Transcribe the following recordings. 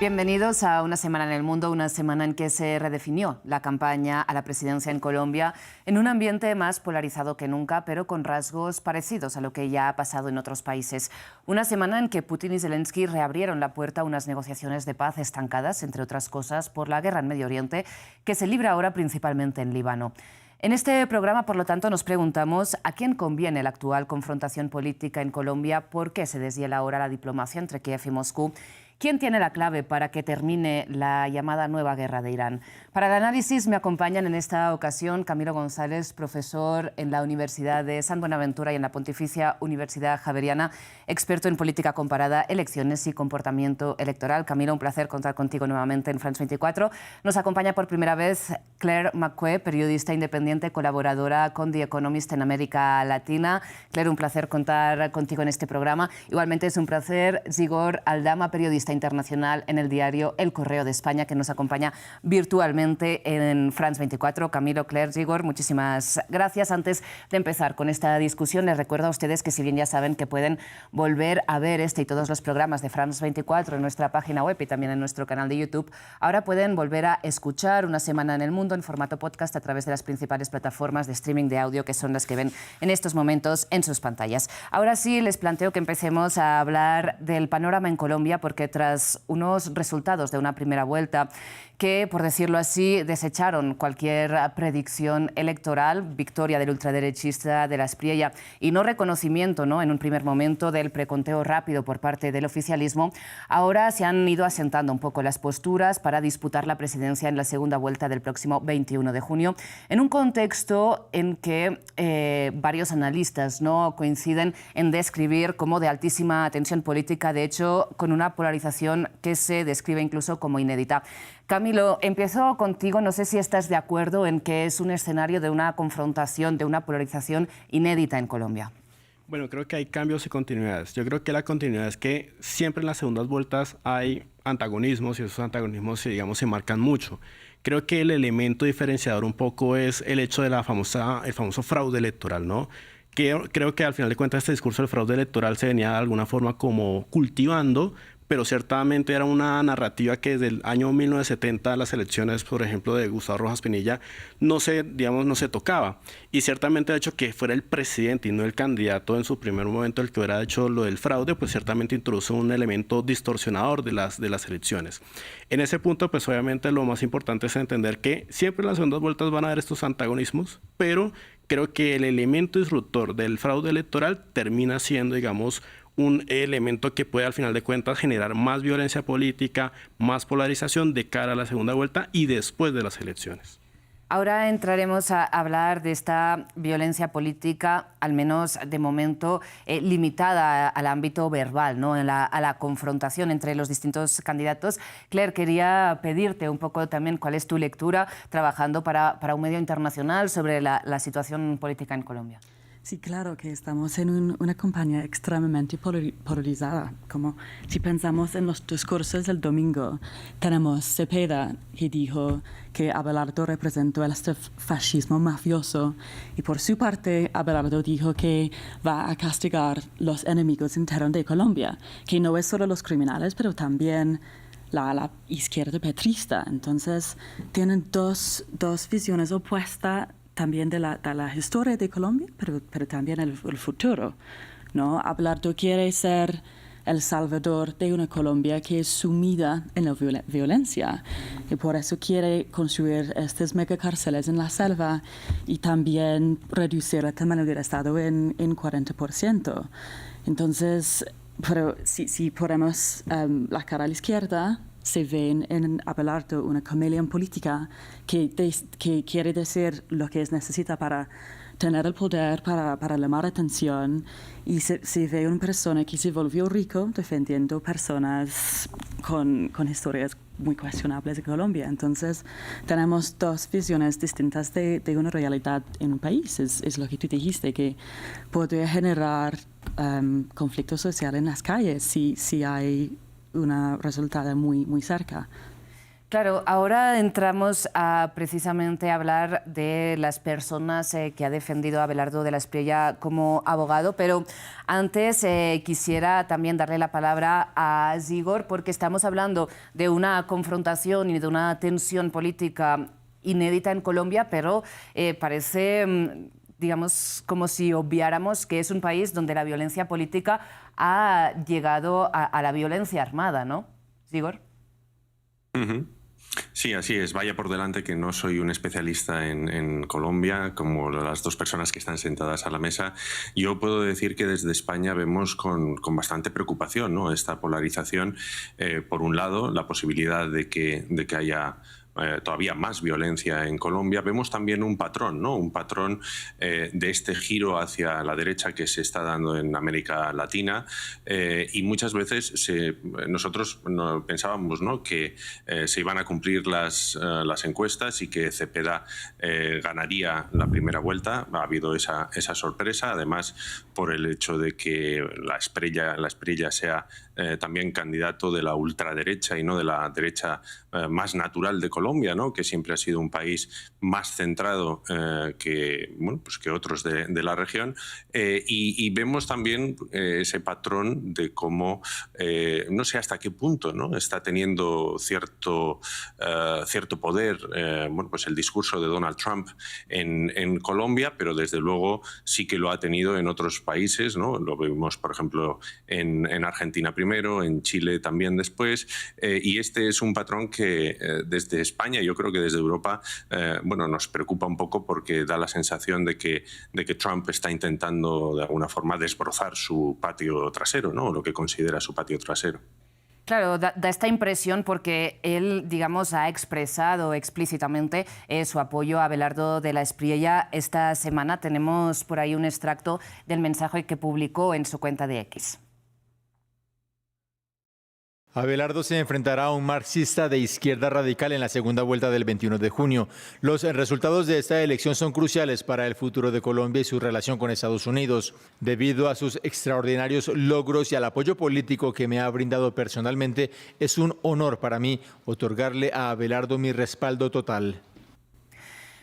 Bienvenidos a Una Semana en el Mundo, una semana en que se redefinió la campaña a la presidencia en Colombia en un ambiente más polarizado que nunca, pero con rasgos parecidos a lo que ya ha pasado en otros países. Una semana en que Putin y Zelensky reabrieron la puerta a unas negociaciones de paz estancadas, entre otras cosas, por la guerra en Medio Oriente, que se libra ahora principalmente en Líbano. En este programa, por lo tanto, nos preguntamos a quién conviene la actual confrontación política en Colombia, por qué se deshiela ahora la diplomacia entre Kiev y Moscú. ¿Quién tiene la clave para que termine la llamada nueva guerra de Irán? Para el análisis me acompañan en esta ocasión Camilo González, profesor en la Universidad de San Buenaventura y en la Pontificia Universidad Javeriana, experto en política comparada, elecciones y comportamiento electoral. Camilo, un placer contar contigo nuevamente en France 24. Nos acompaña por primera vez Claire McQuay, periodista independiente, colaboradora con The Economist en América Latina. Claire, un placer contar contigo en este programa. Igualmente es un placer Zigor Aldama, periodista internacional en el diario El Correo de España, que nos acompaña virtualmente en France 24. Camilo, Claire, Zigor, muchísimas gracias. Antes de empezar con esta discusión, les recuerdo a ustedes que, si bien ya saben que pueden volver a ver este y todos los programas de France 24 en nuestra página web y también en nuestro canal de YouTube, ahora pueden volver a escuchar Una Semana en el Mundo en formato podcast a través de las principales plataformas de streaming de audio, que son las que ven en estos momentos en sus pantallas. Ahora sí, les planteo que empecemos a hablar del panorama en Colombia, porque tras unos resultados de una primera vuelta que, por decirlo así, desecharon cualquier predicción electoral, victoria del ultraderechista de la Espriella y no reconocimiento, en un primer momento, del preconteo rápido por parte del oficialismo, ahora se han ido asentando un poco las posturas para disputar la presidencia en la segunda vuelta del próximo 21 de junio, en un contexto en que varios analistas coinciden en describir como de altísima tensión política, de hecho, con una polarización que se describe incluso como inédita. Camilo, empiezo contigo. No sé si estás de acuerdo en que es un escenario de una confrontación, de una polarización inédita en Colombia. Bueno, creo que hay cambios y continuidades. Yo creo que la continuidad es que siempre en las segundas vueltas hay antagonismos y esos antagonismos, digamos, se marcan mucho. Creo que el elemento diferenciador un poco es el hecho de el famoso fraude electoral, ¿no? Creo que al final de cuentas este discurso del fraude electoral se venía de alguna forma como cultivando, pero ciertamente era una narrativa que desde el año 1970, las elecciones, por ejemplo, de Gustavo Rojas Pinilla, no se tocaba. Y ciertamente el hecho que fuera el presidente y no el candidato en su primer momento el que hubiera hecho lo del fraude, pues ciertamente introdujo un elemento distorsionador de las elecciones. En ese punto, pues obviamente lo más importante es entender que siempre en las segundas vueltas van a haber estos antagonismos, pero creo que el elemento disruptor del fraude electoral termina siendo, digamos, un elemento que puede al final de cuentas generar más violencia política, más polarización de cara a la segunda vuelta y después de las elecciones. Ahora entraremos a hablar de esta violencia política, al menos de momento limitada al ámbito verbal, a la confrontación entre los distintos candidatos. Claire, quería pedirte un poco también cuál es tu lectura trabajando para un medio internacional sobre la situación política en Colombia. Sí, claro que estamos en una campaña extremadamente polarizada. Como si pensamos en los discursos del domingo, tenemos Cepeda, que dijo que Abelardo representó este fascismo mafioso, y por su parte Abelardo dijo que va a castigar los enemigos internos de Colombia, que no es solo los criminales, pero también la izquierda petrista. Entonces tienen dos visiones opuestas también de la historia de Colombia, pero también el futuro, ¿no? Abelardo quiere ser el salvador de una Colombia que es sumida en la violencia, y por eso quiere construir estas megacárceles en la selva y también reducir el tamaño del Estado en 40%. Entonces, pero si ponemos la cara a la izquierda, se ven en Abelardo una camaleón política que quiere decir lo que necesita para tener el poder, para llamar atención, y se ve una persona que se volvió rico defendiendo personas con historias muy cuestionables de Colombia. Entonces tenemos dos visiones distintas de una realidad en un país. Es lo que tú dijiste, que puede generar conflicto social en las calles si hay una resultado muy cerca. Claro, ahora entramos a precisamente hablar de las personas que ha defendido Abelardo de la Espriella como abogado, pero antes quisiera también darle la palabra a Zigor, porque estamos hablando de una confrontación y de una tensión política inédita en Colombia, pero parece, digamos, como si obviáramos que es un país donde la violencia política ha llegado a la violencia armada, ¿no? Zigor. Sí, así es. Vaya por delante que no soy un especialista en Colombia, como las dos personas que están sentadas a la mesa. Yo puedo decir que desde España vemos con bastante preocupación, ¿no?, esta polarización. Por un lado, la posibilidad de que haya todavía más violencia en Colombia. Vemos también un patrón, ¿no?, un patrón de este giro hacia la derecha que se está dando en América Latina, y muchas veces nosotros pensábamos, ¿no?, que se iban a cumplir las encuestas y que Cepeda ganaría la primera vuelta. Ha habido esa sorpresa, además por el hecho de que la Espriella sea también candidato de la ultraderecha y no de la derecha más natural de Colombia, ¿no?, que siempre ha sido un país más centrado que otros de la región. Y vemos también ese patrón de cómo, no sé hasta qué punto, ¿no?, está teniendo cierto poder el discurso de Donald Trump en Colombia, pero desde luego sí que lo ha tenido en otros países, ¿no? Lo vemos, por ejemplo, en Argentina primero, en Chile también después, y este es un patrón que desde España, yo creo que desde Europa, nos preocupa un poco, porque da la sensación de que Trump está intentando de alguna forma desbrozar su patio trasero, ¿no?, lo que considera su patio trasero. Claro, da esta impresión porque él, digamos, ha expresado explícitamente su apoyo a Abelardo de la Espriella. Esta semana tenemos por ahí un extracto del mensaje que publicó en su cuenta de X. Abelardo se enfrentará a un marxista de izquierda radical en la segunda vuelta del 21 de junio. Los resultados de esta elección son cruciales para el futuro de Colombia y su relación con Estados Unidos. Debido a sus extraordinarios logros y al apoyo político que me ha brindado personalmente, es un honor para mí otorgarle a Abelardo mi respaldo total.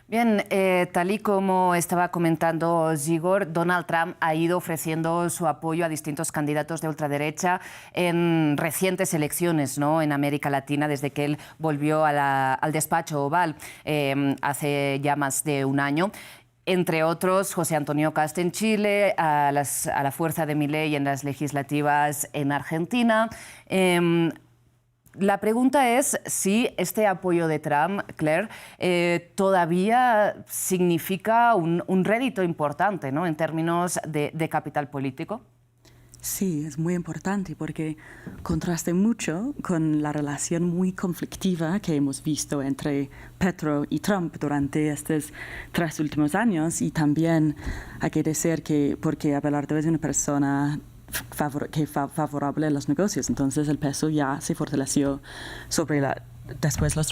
Bien, tal y como estaba comentando Zigor, Donald Trump ha ido ofreciendo su apoyo a distintos candidatos de ultraderecha en recientes elecciones, ¿no?, en América Latina, desde que él volvió al despacho Oval hace ya más de un año. Entre otros, José Antonio Kast en Chile, a la fuerza de Milei en las legislativas en Argentina. La pregunta es si este apoyo de Trump, Claire, todavía significa un rédito importante, ¿no?, en términos de capital político. Sí, es muy importante porque contrasta mucho con la relación muy conflictiva que hemos visto entre Petro y Trump durante estos 3 últimos años, y también hay que decir que porque Abelardo es una persona favorable a los negocios, entonces el peso ya se fortaleció después los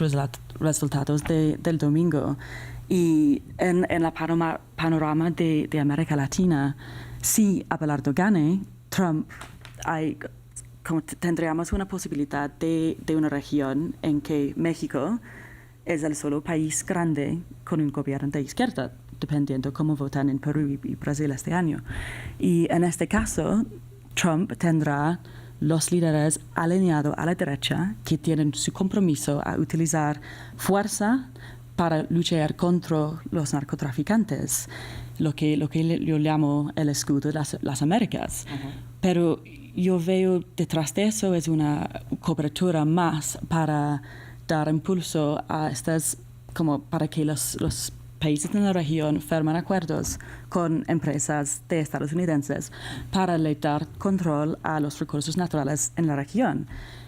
resultados del domingo. Y en la panorama de América Latina, si Abelardo gane, Trump, tendríamos una posibilidad de una región en que México es el solo país grande con un gobierno de izquierda, dependiendo cómo votan en Perú y Brasil este año. Y en este caso, Trump tendrá los líderes alineados a la derecha que tienen su compromiso a utilizar fuerza para luchar contra los narcotraficantes, lo que yo llamo el escudo de las Américas. Pero yo veo detrás de eso es una cobertura más para dar impulso a para que los países en la región firman acuerdos con empresas de estadounidenses para le dar control a los recursos naturales en la región.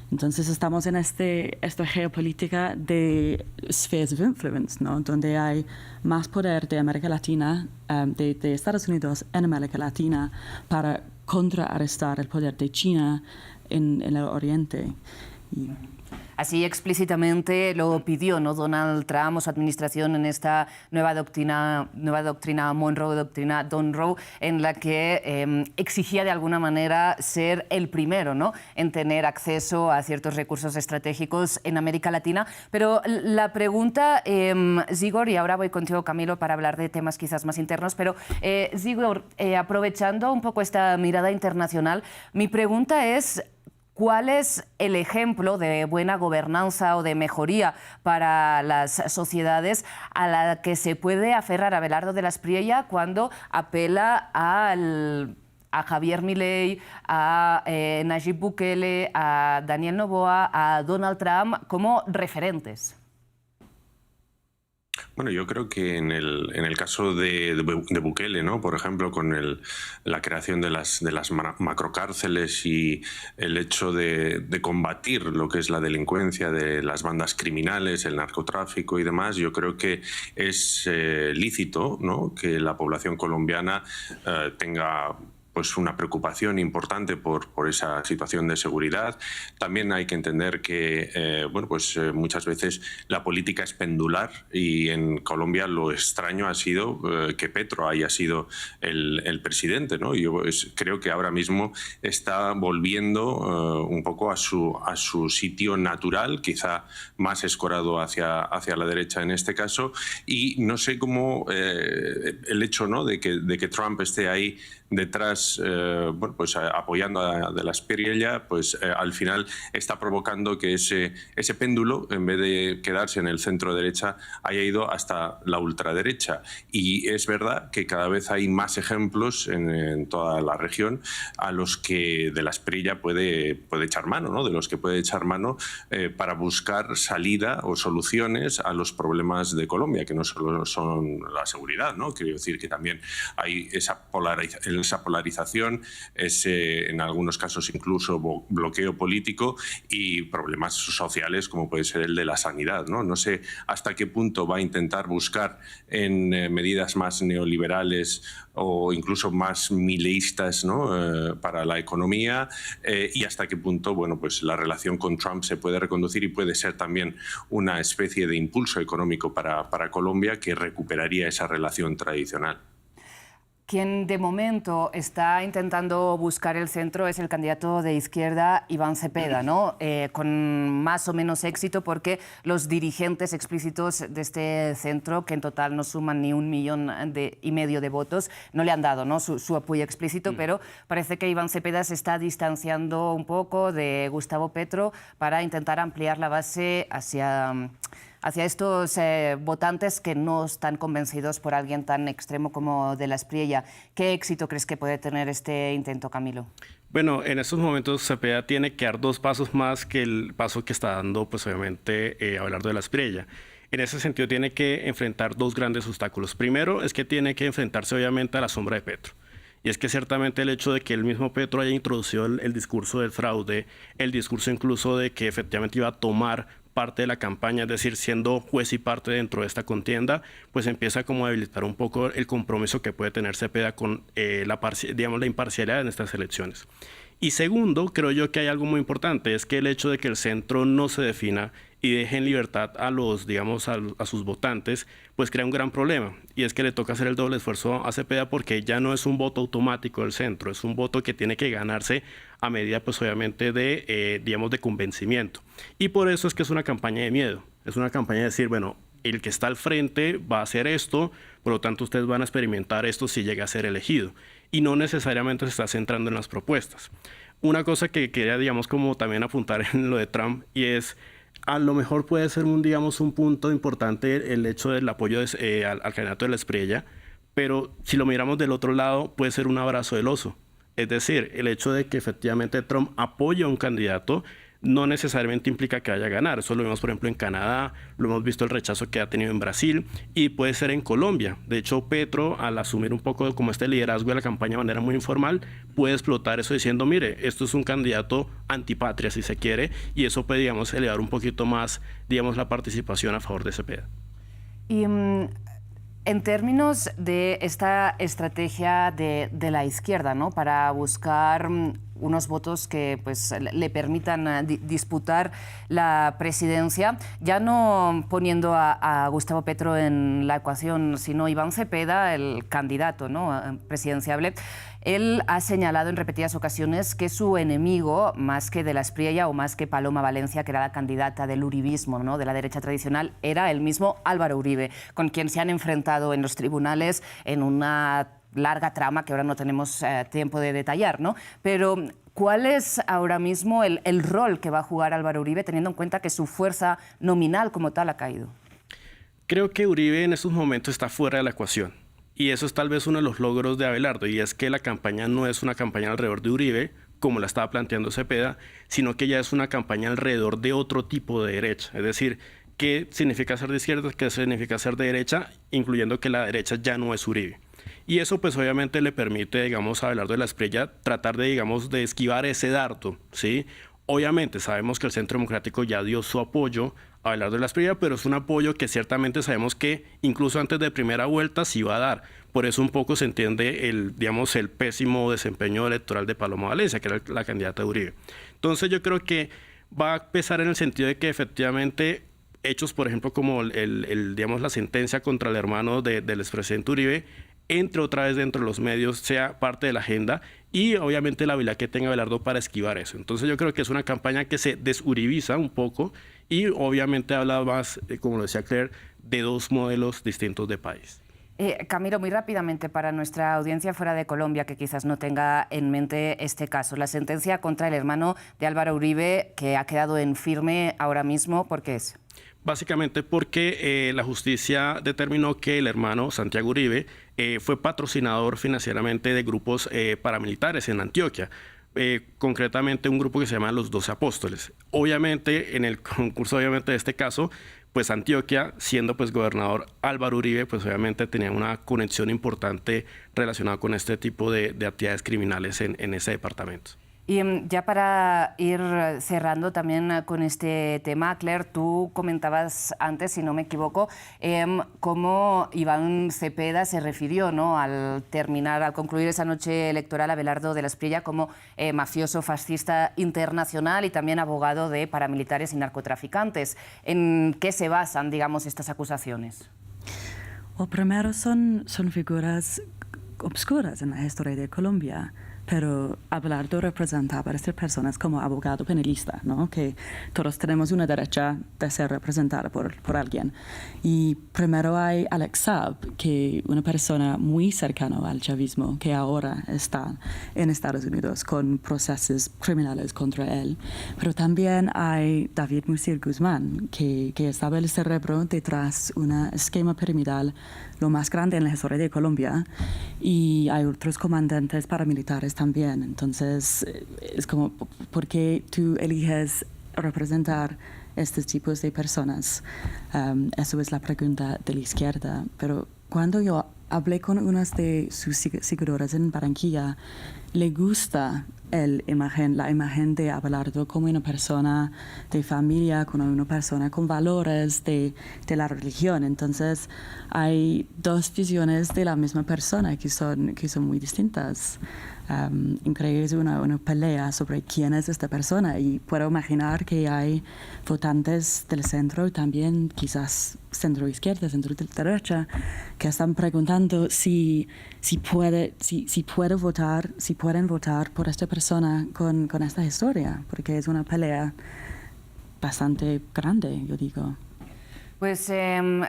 Entonces estamos en esta geopolítica de spheres of influence, ¿no?, donde hay más poder de América Latina, de Estados Unidos en América Latina, para contrarrestar el poder de China en el Oriente. Así explícitamente lo pidió, ¿no?, Donald Trump o su administración en esta nueva doctrina Monroe, doctrina Donroe, en la que exigía de alguna manera ser el primero, ¿no?, en tener acceso a ciertos recursos estratégicos en América Latina. Pero la pregunta, Zigor, y ahora voy contigo, Camilo, para hablar de temas quizás más internos, pero Zigor, aprovechando un poco esta mirada internacional, mi pregunta es: ¿cuál es el ejemplo de buena gobernanza o de mejoría para las sociedades a la que se puede aferrar Abelardo de la Espriella cuando apela a Javier Milei, a Nayib Bukele, a Daniel Noboa, a Donald Trump como referentes? Bueno, yo creo que en el caso de Bukele, ¿no?, por ejemplo, con la creación de las macrocárceles y el hecho de combatir lo que es la delincuencia de las bandas criminales, el narcotráfico y demás, yo creo que es lícito, ¿no?, que la población colombiana tenga pues una preocupación importante por esa situación de seguridad. También hay que entender que muchas veces la política es pendular, y en Colombia lo extraño ha sido que Petro haya sido el presidente, ¿no? Yo creo que ahora mismo está volviendo un poco a su sitio natural, quizá más escorado hacia la derecha en este caso, y no sé cómo el hecho, ¿no?, de que Trump esté ahí detrás, apoyando a de la Espriella, al final está provocando que ese péndulo, en vez de quedarse en el centro derecha, haya ido hasta la ultraderecha. Y es verdad que cada vez hay más ejemplos en toda la región a los que de la Espriella puede echar mano, ¿no?, de los que puede echar mano para buscar salida o soluciones a los problemas de Colombia, que no solo son la seguridad, ¿no? Quiero decir que también hay esa polarización, en algunos casos incluso bloqueo político y problemas sociales como puede ser el de la sanidad, ¿no? No sé hasta qué punto va a intentar buscar en medidas más neoliberales o incluso más mileístas, ¿no?, para la economía, y hasta qué punto la relación con Trump se puede reconducir y puede ser también una especie de impulso económico para Colombia que recuperaría esa relación tradicional. Quien de momento está intentando buscar el centro es el candidato de izquierda, Iván Cepeda, ¿no? Con más o menos éxito, porque los dirigentes explícitos de este centro, que en total no suman ni 1,5 millones de votos, no le han dado, ¿no?, su apoyo explícito, pero parece que Iván Cepeda se está distanciando un poco de Gustavo Petro para intentar ampliar la base hacia estos votantes que no están convencidos por alguien tan extremo como de la Espriella. ¿Qué éxito crees que puede tener este intento, Camilo? Bueno, en estos momentos Cepeda tiene que dar 2 pasos más que el paso que está dando, pues obviamente, Abelardo de la Espriella. En ese sentido tiene que enfrentar 2 grandes obstáculos. Primero es que tiene que enfrentarse obviamente a la sombra de Petro. Y es que ciertamente el hecho de que el mismo Petro haya introducido el discurso del fraude, el discurso incluso de que efectivamente iba a tomar parte de la campaña, es decir, siendo juez y parte dentro de esta contienda, pues empieza como a debilitar un poco el compromiso que puede tener Cepeda con la imparcialidad en estas elecciones. Y segundo, creo yo que hay algo muy importante, es que el hecho de que el centro no se defina y deje en libertad a a sus votantes, pues crea un gran problema. Y es que le toca hacer el doble esfuerzo a Cepeda, porque ya no es un voto automático del centro, es un voto que tiene que ganarse a medida, pues obviamente, de convencimiento. Y por eso es que es una campaña de miedo. Es una campaña de decir, bueno, el que está al frente va a hacer esto, por lo tanto ustedes van a experimentar esto si llega a ser elegido. Y no necesariamente se está centrando en las propuestas. Una cosa que quería, como también apuntar en lo de Trump, y es, a lo mejor puede ser un punto importante el hecho del apoyo al candidato de la Espriella, pero si lo miramos del otro lado, puede ser un abrazo del oso. Es decir, el hecho de que efectivamente Trump apoye a un candidato no necesariamente implica que vaya a ganar. Eso lo vemos, por ejemplo, en Canadá, lo hemos visto el rechazo que ha tenido en Brasil y puede ser en Colombia. De hecho, Petro, al asumir un poco como este liderazgo de la campaña de manera muy informal, puede explotar eso diciendo, mire, esto es un candidato antipatria, si se quiere, y eso puede, elevar un poquito más, la participación a favor de Cepeda. Y en términos de esta estrategia de la izquierda, ¿no?, para buscar unos votos que pues, le permitan disputar la presidencia, ya no poniendo a Gustavo Petro en la ecuación, sino Iván Cepeda, el candidato, ¿no?, presidenciable. Él ha señalado en repetidas ocasiones que su enemigo, más que de la Espriella o más que Paloma Valencia, que era la candidata del uribismo, ¿no?, de la derecha tradicional, era el mismo Álvaro Uribe, con quien se han enfrentado en los tribunales en una larga trama que ahora no tenemos tiempo de detallar, ¿no? Pero ¿cuál es ahora mismo el rol que va a jugar Álvaro Uribe, teniendo en cuenta que su fuerza nominal como tal ha caído? Creo que Uribe en estos momentos está fuera de la ecuación. Y eso es tal vez uno de los logros de Abelardo, y es que la campaña no es una campaña alrededor de Uribe, como la estaba planteando Cepeda, sino que ya es una campaña alrededor de otro tipo de derecha. Es decir, ¿qué significa ser de izquierda? ¿Qué significa ser de derecha? Incluyendo que la derecha ya no es Uribe. Y eso pues obviamente le permite, digamos, a Abelardo de la Espriella tratar de, digamos, de esquivar ese dardo, ¿sí? Obviamente sabemos que el Centro Democrático ya dio su apoyo a Abelardo de la Espriella, pero es un apoyo que ciertamente sabemos que incluso antes de primera vuelta sí iba a dar. Por eso un poco se entiende el, digamos, el pésimo desempeño electoral de Paloma Valencia, que era la candidata de Uribe. Entonces yo creo que va a pesar en el sentido de que efectivamente hechos, por ejemplo, como digamos, la sentencia contra el hermano del expresidente Uribe, entre otra vez dentro de los medios, sea parte de la agenda, y obviamente la habilidad que tenga Abelardo para esquivar eso. Entonces yo creo que es una campaña que se desuribiza un poco y obviamente habla más, como lo decía Claire, de dos modelos distintos de país. Camilo, muy rápidamente, para nuestra audiencia fuera de Colombia, que quizás no tenga en mente este caso, la sentencia contra el hermano de Álvaro Uribe, que ha quedado en firme ahora mismo, ¿por qué es? Básicamente porque la justicia determinó que el hermano Santiago Uribe fue patrocinador financieramente de grupos paramilitares en Antioquia. Concretamente un grupo que se llama Los 12 Apóstoles. Obviamente, en el concurso de este caso, pues Antioquia, siendo pues gobernador Álvaro Uribe, pues obviamente tenía una conexión importante relacionada con este tipo de actividades criminales en ese departamento. Y ya para ir cerrando también con este tema, Claire, tú comentabas antes, si no me equivoco, cómo Iván Cepeda se refirió, ¿no?, al concluir esa noche electoral a Abelardo de la Espriella como mafioso fascista internacional y también abogado de paramilitares y narcotraficantes. ¿En qué se basan, digamos, estas acusaciones? Well, primero son figuras obscuras en la historia de Colombia. Pero Abelardo representaba a estas personas como abogado penalista, ¿no?, que todos tenemos una derecha de ser representada por alguien. Y primero hay Alex Saab, que una persona muy cercana al chavismo, que ahora está en Estados Unidos con procesos criminales contra él. Pero también hay David Mussir Guzmán, que estaba el cerebro detrás de un esquema piramidal lo más grande en la historia de Colombia, y hay otros comandantes paramilitares también. Entonces, es como, ¿por qué tú eliges representar estos tipos de personas? Eso es la pregunta de la izquierda. Pero cuando yo hablé con unas de sus seguidoras en Barranquilla, le gusta la imagen de Abelardo como una persona de familia, como una persona con valores de la religión. Entonces hay dos visiones de la misma persona que son muy distintas. Increíble una pelea sobre quién es esta persona, y puedo imaginar que hay votantes del centro y también quizás centro izquierda, centro derecha, que están preguntando si pueden votar por esta persona con esta historia, porque es una pelea bastante grande, yo digo. Pues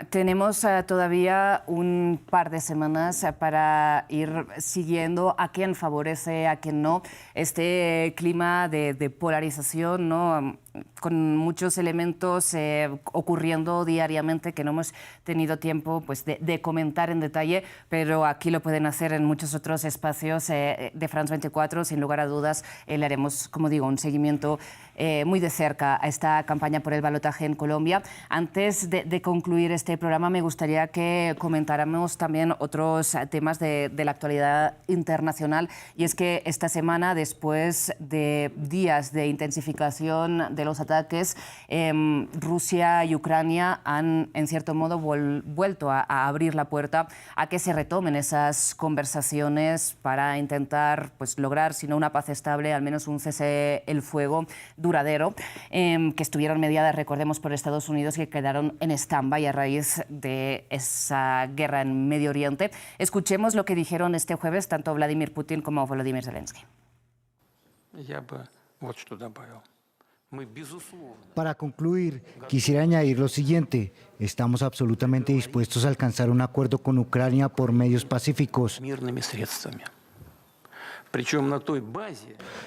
tenemos todavía un par de semanas para ir siguiendo a quién favorece, a quién no, este clima de polarización, ¿no?, con muchos elementos ocurriendo diariamente que no hemos tenido tiempo pues, de comentar en detalle, pero aquí lo pueden hacer en muchos otros espacios de France 24. Sin lugar a dudas, le haremos, como digo, un seguimiento muy de cerca a esta campaña por el balotaje en Colombia. Antes de concluir este programa, me gustaría que comentáramos también otros temas de la actualidad internacional, y es que esta semana, después de días de intensificación de durante los ataques, Rusia y Ucrania han, en cierto modo, vuelto a abrir la puerta a que se retomen esas conversaciones para intentar pues, lograr, si no una paz estable, al menos un cese el fuego duradero, que estuvieron mediadas, recordemos, por Estados Unidos, que quedaron en stand-by a raíz de esa guerra en Medio Oriente. Escuchemos lo que dijeron este jueves tanto Vladimir Putin como Volodymyr Zelensky. Para concluir, quisiera añadir lo siguiente. Estamos absolutamente dispuestos a alcanzar un acuerdo con Ucrania por medios pacíficos.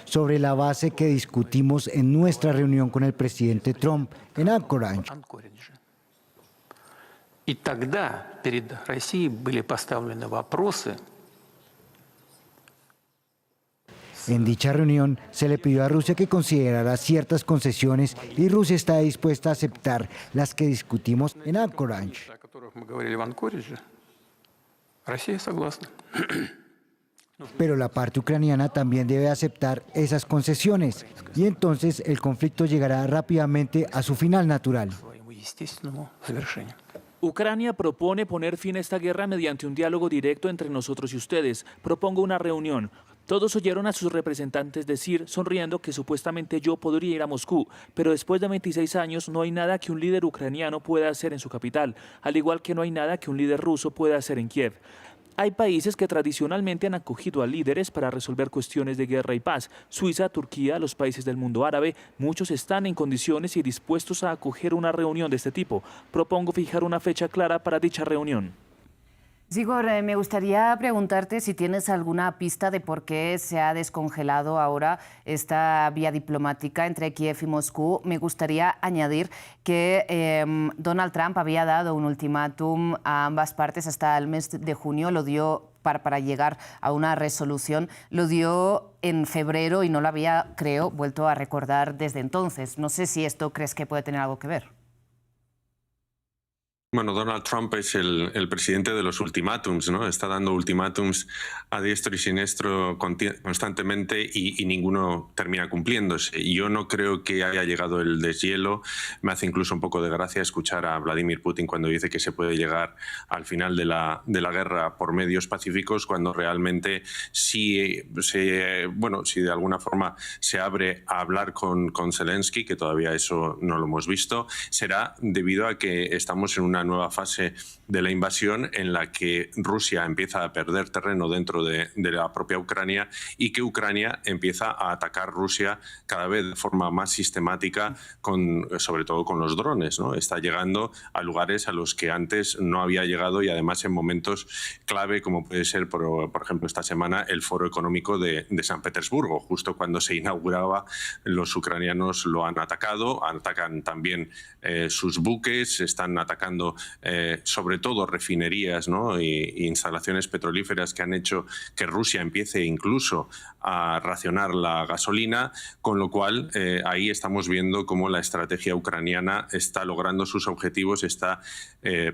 Sobre la base que discutimos en nuestra reunión con el presidente Trump en Anchorage. И тогда перед Россией были поставлены вопросы. En dicha reunión se le pidió a Rusia que considerara ciertas concesiones y Rusia está dispuesta a aceptar las que discutimos en Anchorage. О которых мы говорили в Анкоридже, Россия согласна. Pero la parte ucraniana también debe aceptar esas concesiones y entonces el conflicto llegará rápidamente a su final natural. Своему естественному завершению. Ucrania propone poner fin a esta guerra mediante un diálogo directo entre nosotros y ustedes. Propongo una reunión. Todos oyeron a sus representantes decir, sonriendo, que supuestamente yo podría ir a Moscú, pero después de 26 años no hay nada que un líder ucraniano pueda hacer en su capital, al igual que no hay nada que un líder ruso pueda hacer en Kiev. Hay países que tradicionalmente han acogido a líderes para resolver cuestiones de guerra y paz. Suiza, Turquía, los países del mundo árabe, muchos están en condiciones y dispuestos a acoger una reunión de este tipo. Propongo fijar una fecha clara para dicha reunión. Zigor, me gustaría preguntarte si tienes alguna pista de por qué se ha descongelado ahora esta vía diplomática entre Kiev y Moscú. Me gustaría añadir que Donald Trump había dado un ultimátum a ambas partes hasta el mes de junio, lo dio para llegar a una resolución, lo dio en febrero y no lo había, creo, vuelto a recordar desde entonces. No sé si esto crees que puede tener algo que ver. Bueno, Donald Trump es el presidente de los ultimátums, ¿no? Está dando ultimátums a diestro y siniestro constantemente y ninguno termina cumpliéndose. Y yo no creo que haya llegado el deshielo. Me hace incluso un poco de gracia escuchar a Vladimir Putin cuando dice que se puede llegar al final de la guerra por medios pacíficos, cuando realmente si de alguna forma se abre a hablar con Zelensky, que todavía eso no lo hemos visto, será debido a que estamos en una nueva fase de la invasión en la que Rusia empieza a perder terreno dentro de la propia Ucrania y que Ucrania empieza a atacar Rusia cada vez de forma más sistemática, sobre todo con los drones, ¿no? Está llegando a lugares a los que antes no había llegado y además en momentos clave, como puede ser, por ejemplo, esta semana el Foro Económico de San Petersburgo. Justo cuando se inauguraba, los ucranianos lo han atacado, atacan también sus buques, están atacando sobre todo refinerías, ¿no? e instalaciones petrolíferas que han hecho que Rusia empiece incluso a racionar la gasolina, con lo cual ahí estamos viendo cómo la estrategia ucraniana está logrando sus objetivos, está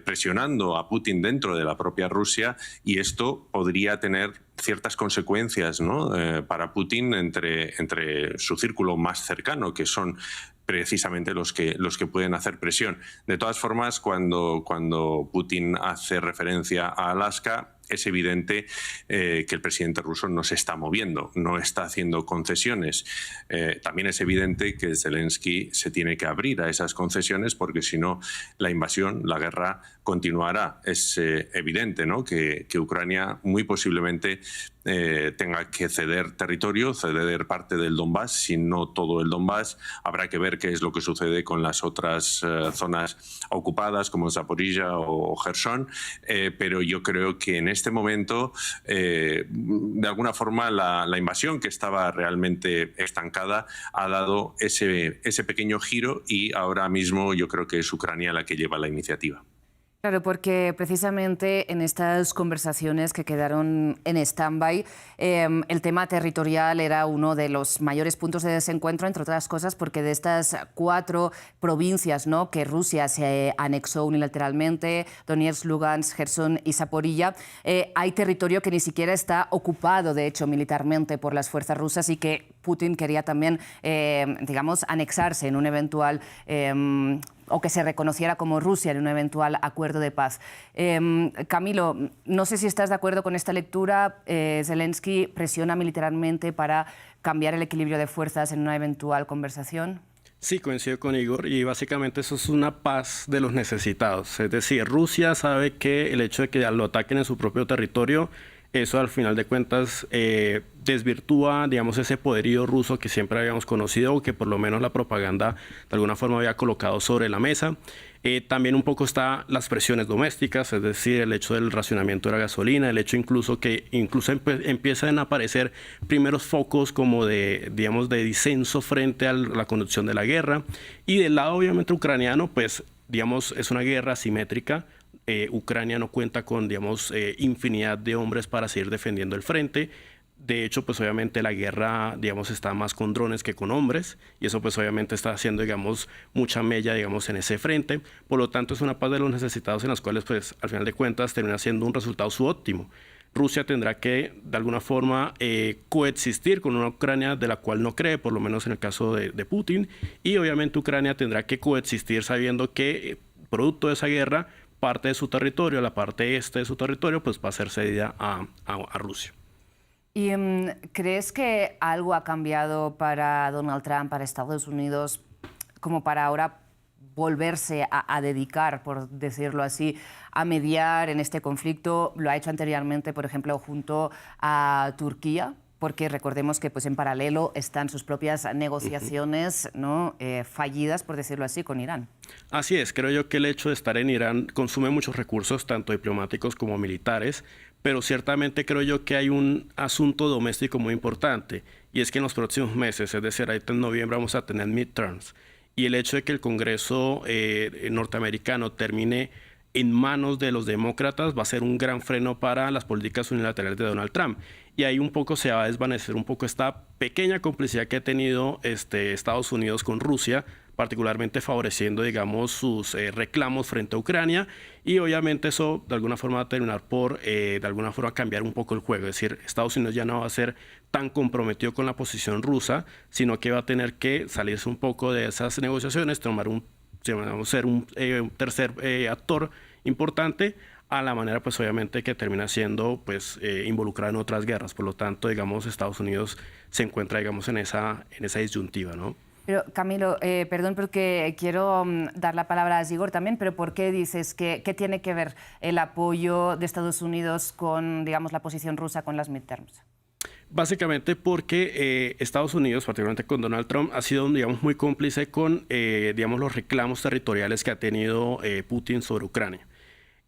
presionando a Putin dentro de la propia Rusia, y esto podría tener ciertas consecuencias, ¿no? Para Putin entre su círculo más cercano, que son precisamente los que pueden hacer presión. De todas formas, cuando Putin hace referencia a Alaska, es evidente que el presidente ruso no se está moviendo, no está haciendo concesiones. También es evidente que Zelensky se tiene que abrir a esas concesiones, porque si no, la invasión, la guerra continuará. Es evidente, ¿no?, que Ucrania muy posiblemente tenga que ceder territorio, ceder parte del Donbass, si no todo el Donbass. Habrá que ver qué es lo que sucede con las otras zonas ocupadas, como Zaporizhia o Gerson, pero yo creo que en este momento, de alguna forma, la invasión, que estaba realmente estancada, ha dado ese pequeño giro, y ahora mismo yo creo que es Ucrania la que lleva la iniciativa. Claro, porque precisamente en estas conversaciones que quedaron en stand-by, el tema territorial era uno de los mayores puntos de desencuentro, entre otras cosas, porque de estas 4 provincias, ¿no?, que Rusia se anexó unilateralmente, Donetsk, Lugansk, Gerson y Zaporilla, hay territorio que ni siquiera está ocupado, de hecho, militarmente por las fuerzas rusas y que Putin quería también, digamos, anexarse en un eventual o que se reconociera como Rusia en un eventual acuerdo de paz. Camilo, no sé si estás de acuerdo con esta lectura. Zelensky presiona militarmente para cambiar el equilibrio de fuerzas en una eventual conversación. Sí, coincido con Igor y básicamente eso es una paz de los necesitados. Es decir, Rusia sabe que el hecho de que lo ataquen en su propio territorio, eso al final de cuentas desvirtúa, digamos, ese poderío ruso que siempre habíamos conocido o que por lo menos la propaganda de alguna forma había colocado sobre la mesa. También un poco está las presiones domésticas, es decir, el hecho del racionamiento de la gasolina, el hecho incluso que empiezan a aparecer primeros focos como de, digamos, de disenso frente a la conducción de la guerra. Y del lado obviamente ucraniano, pues, digamos, es una guerra asimétrica. Ucrania no cuenta con, digamos, infinidad de hombres para seguir defendiendo el frente. De hecho, pues obviamente la guerra, digamos, está más con drones que con hombres y eso pues obviamente está haciendo, digamos, mucha mella, digamos, en ese frente. Por lo tanto, es una paz de los necesitados en las cuales, pues, al final de cuentas, termina siendo un resultado subóptimo. Rusia tendrá que, de alguna forma, coexistir con una Ucrania de la cual no cree, por lo menos en el caso de Putin, y obviamente Ucrania tendrá que coexistir sabiendo que, producto de esa guerra, parte de su territorio, la parte este de su territorio, pues va a ser cedida a Rusia. ¿Y crees que algo ha cambiado para Donald Trump, para Estados Unidos, como para ahora volverse a dedicar, por decirlo así, a mediar en este conflicto? Lo ha hecho anteriormente, por ejemplo, junto a Turquía, porque recordemos que pues, en paralelo están sus propias negociaciones, ¿no?, fallidas, por decirlo así, con Irán. Así es, creo yo que el hecho de estar en Irán consume muchos recursos, tanto diplomáticos como militares, pero ciertamente creo yo que hay un asunto doméstico muy importante, y es que en los próximos meses, es decir, ahorita en noviembre vamos a tener midterms, y el hecho de que el Congreso norteamericano termine en manos de los demócratas va a ser un gran freno para las políticas unilaterales de Donald Trump. Y ahí un poco se va a desvanecer un poco esta pequeña complicidad que ha tenido Estados Unidos con Rusia, particularmente favoreciendo, digamos, sus reclamos frente a Ucrania. Y obviamente eso de alguna forma va a terminar por, de alguna forma, cambiar un poco el juego. Es decir, Estados Unidos ya no va a ser tan comprometido con la posición rusa, sino que va a tener que salirse un poco de esas negociaciones, ser un tercer actor importante, a la manera pues obviamente que termina siendo pues involucrado en otras guerras. Por lo tanto, digamos, Estados Unidos se encuentra, digamos, en esa disyuntiva, ¿no? Pero Camilo, perdón porque quiero dar la palabra a Igor también, pero ¿por qué dices que tiene que ver el apoyo de Estados Unidos con, digamos, la posición rusa con las midterms? Básicamente porque Estados Unidos, particularmente con Donald Trump, ha sido, digamos, muy cómplice con, digamos, los reclamos territoriales que ha tenido Putin sobre Ucrania.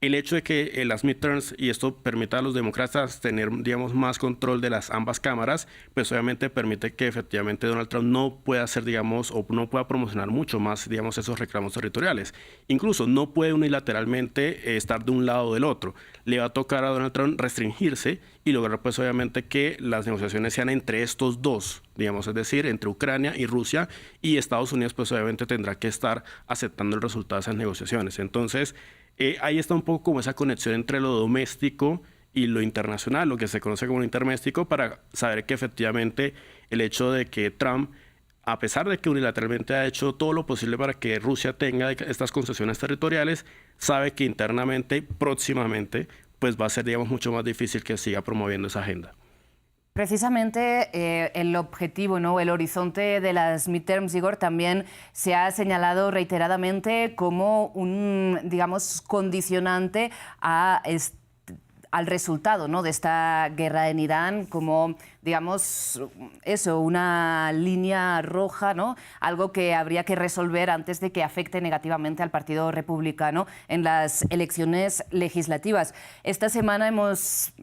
El hecho de que las midterms, y esto permita a los demócratas tener, digamos, más control de las ambas cámaras, pues obviamente permite que efectivamente Donald Trump no pueda hacer, digamos, o no pueda promocionar mucho más, digamos, esos reclamos territoriales. Incluso no puede unilateralmente estar de un lado o del otro. Le va a tocar a Donald Trump restringirse y lograr, pues obviamente, que las negociaciones sean entre estos dos, digamos, es decir, entre Ucrania y Rusia, y Estados Unidos, pues obviamente tendrá que estar aceptando el resultado de esas negociaciones. Entonces, ahí está un poco como esa conexión entre lo doméstico y lo internacional, lo que se conoce como lo interdoméstico, para saber que efectivamente el hecho de que Trump, a pesar de que unilateralmente ha hecho todo lo posible para que Rusia tenga estas concesiones territoriales, sabe que internamente, próximamente, pues va a ser, digamos, mucho más difícil que siga promoviendo esa agenda. Precisamente el objetivo, ¿no?, el horizonte de las midterms, Igor, también se ha señalado reiteradamente como un, digamos, condicionante a al resultado, ¿no?, de esta guerra en Irán como, digamos, eso, una línea roja, ¿no?, algo que habría que resolver antes de que afecte negativamente al Partido Republicano en las elecciones legislativas. Esta semana hemos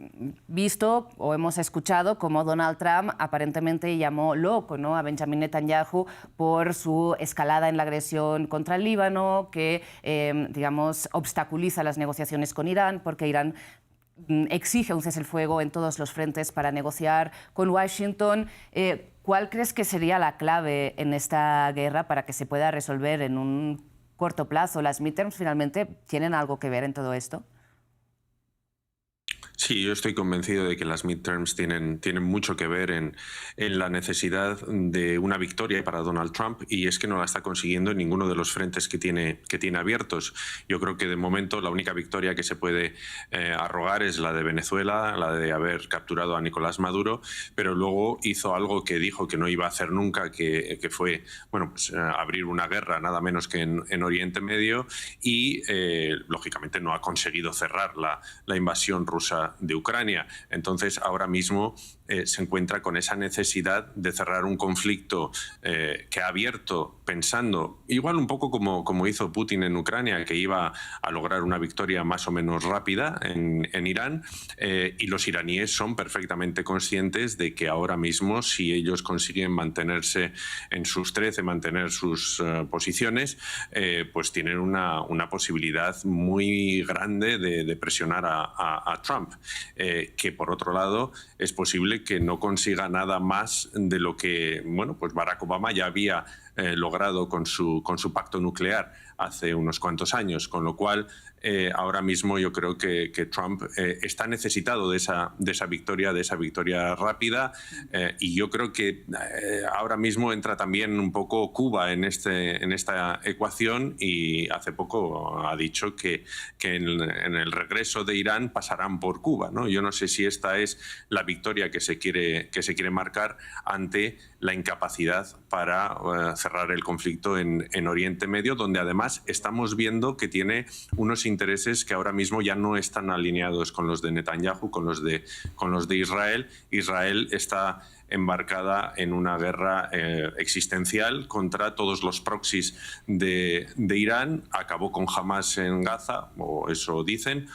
visto o hemos escuchado cómo Donald Trump aparentemente llamó loco, ¿no?, a Benjamin Netanyahu por su escalada en la agresión contra el Líbano, que, digamos, obstaculiza las negociaciones con Irán, porque Irán exige un cese el fuego en todos los frentes para negociar con Washington. ¿Cuál crees que sería la clave en esta guerra para que se pueda resolver en un corto plazo? ¿Las midterms finalmente tienen algo que ver en todo esto? Sí, yo estoy convencido de que las midterms tienen mucho que ver en la necesidad de una victoria para Donald Trump, y es que no la está consiguiendo en ninguno de los frentes que tiene abiertos. Yo creo que de momento la única victoria que se puede arrogar es la de Venezuela, la de haber capturado a Nicolás Maduro, pero luego hizo algo que dijo que no iba a hacer nunca, que fue, bueno, pues, abrir una guerra nada menos que en Oriente Medio, y lógicamente no ha conseguido cerrar la invasión rusa de Ucrania. Entonces, ahora mismo se encuentra con esa necesidad de cerrar un conflicto que ha abierto pensando, igual un poco como hizo Putin en Ucrania, que iba a lograr una victoria más o menos rápida en Irán, y los iraníes son perfectamente conscientes de que ahora mismo, si ellos consiguen mantenerse en sus 13, mantener sus posiciones, pues tienen una posibilidad muy grande de presionar a Trump, que por otro lado es posible que no consiga nada más de lo que, bueno, pues Barack Obama ya había logrado con su pacto nuclear hace unos cuantos años, con lo cual ahora mismo yo creo que Trump está necesitado de esa victoria rápida, y yo creo que ahora mismo entra también un poco Cuba en esta ecuación, y hace poco ha dicho que en el regreso de Irán pasarán por Cuba, ¿no? Yo no sé si esta es la victoria que se quiere marcar ante la incapacidad para cerrar el conflicto en Oriente Medio, donde además estamos viendo que tiene unos intereses que ahora mismo ya no están alineados con los de Netanyahu, con los de Israel. Israel está embarcada en una guerra existencial contra todos los proxies de Irán. Acabó con Hamas en Gaza, o eso dicen.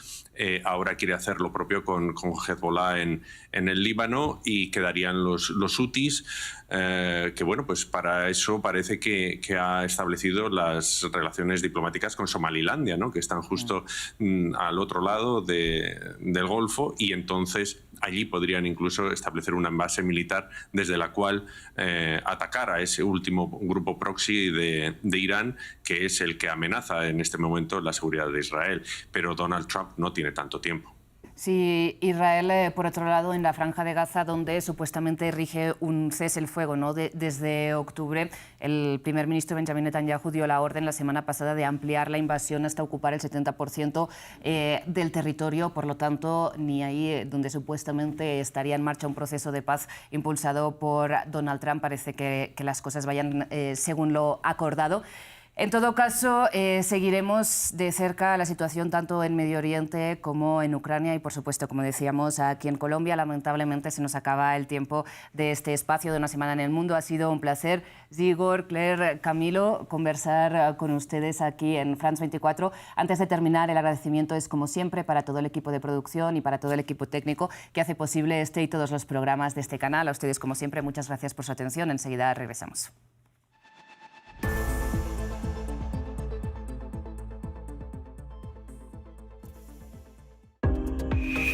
Ahora quiere hacer lo propio con Hezbollah en el Líbano, y quedarían los hutis, que bueno, pues para eso parece que ha establecido las relaciones diplomáticas con Somalilandia, ¿no?, que están justo al otro lado del Golfo, y entonces allí podrían incluso establecer una base militar desde la cual atacar a ese último grupo proxy de Irán, que es el que amenaza en este momento la seguridad de Israel. Pero Donald Trump no tiene tanto tiempo. Sí, Israel, por otro lado, en la Franja de Gaza, donde supuestamente rige un cese el fuego, ¿no?, desde octubre, el primer ministro Benjamin Netanyahu dio la orden la semana pasada de ampliar la invasión hasta ocupar el 70% del territorio. Por lo tanto, ni ahí donde supuestamente estaría en marcha un proceso de paz impulsado por Donald Trump parece que las cosas vayan según lo acordado. En todo caso, seguiremos de cerca la situación tanto en Medio Oriente como en Ucrania y, por supuesto, como decíamos, aquí en Colombia. Lamentablemente se nos acaba el tiempo de este espacio de Una Semana en el Mundo. Ha sido un placer, Igor, Claire, Camilo, conversar con ustedes aquí en France 24. Antes de terminar, el agradecimiento es, como siempre, para todo el equipo de producción y para todo el equipo técnico que hace posible este y todos los programas de este canal. A ustedes, como siempre, muchas gracias por su atención. Enseguida regresamos.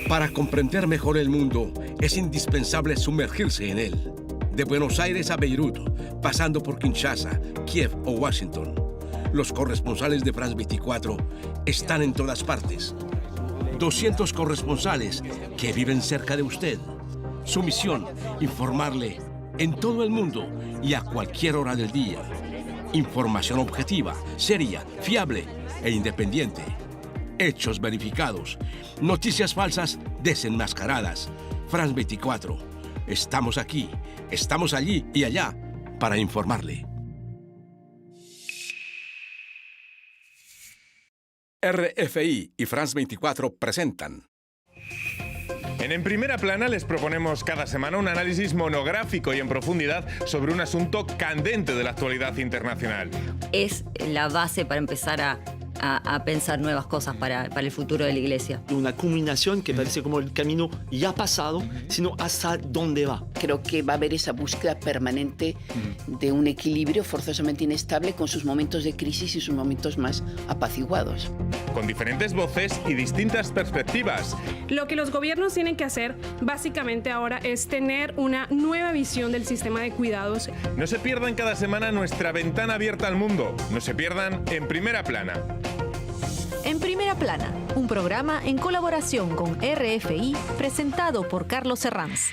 Para comprender mejor el mundo, es indispensable sumergirse en él. De Buenos Aires a Beirut, pasando por Kinshasa, Kiev o Washington, los corresponsales de France 24 están en todas partes. 200 corresponsales que viven cerca de usted. Su misión, informarle en todo el mundo y a cualquier hora del día. Información objetiva, seria, fiable e independiente. Hechos verificados. Noticias falsas desenmascaradas. France 24. Estamos aquí, estamos allí y allá para informarle. RFI y France 24 presentan En Primera Plana les proponemos cada semana un análisis monográfico y en profundidad sobre un asunto candente de la actualidad internacional. Es la base para empezar a pensar nuevas cosas para el futuro de la Iglesia. Una culminación que parece como el camino ya pasado, sino hasta dónde va. Creo que va a haber esa búsqueda permanente de un equilibrio forzosamente inestable con sus momentos de crisis y sus momentos más apaciguados. Con diferentes voces y distintas perspectivas. Lo que los gobiernos tienen que hacer básicamente ahora es tener una nueva visión del sistema de cuidados. No se pierdan cada semana nuestra ventana abierta al mundo. No se pierdan En Primera Plana. En Primera Plana, un programa en colaboración con RFI presentado por Carlos Herranz.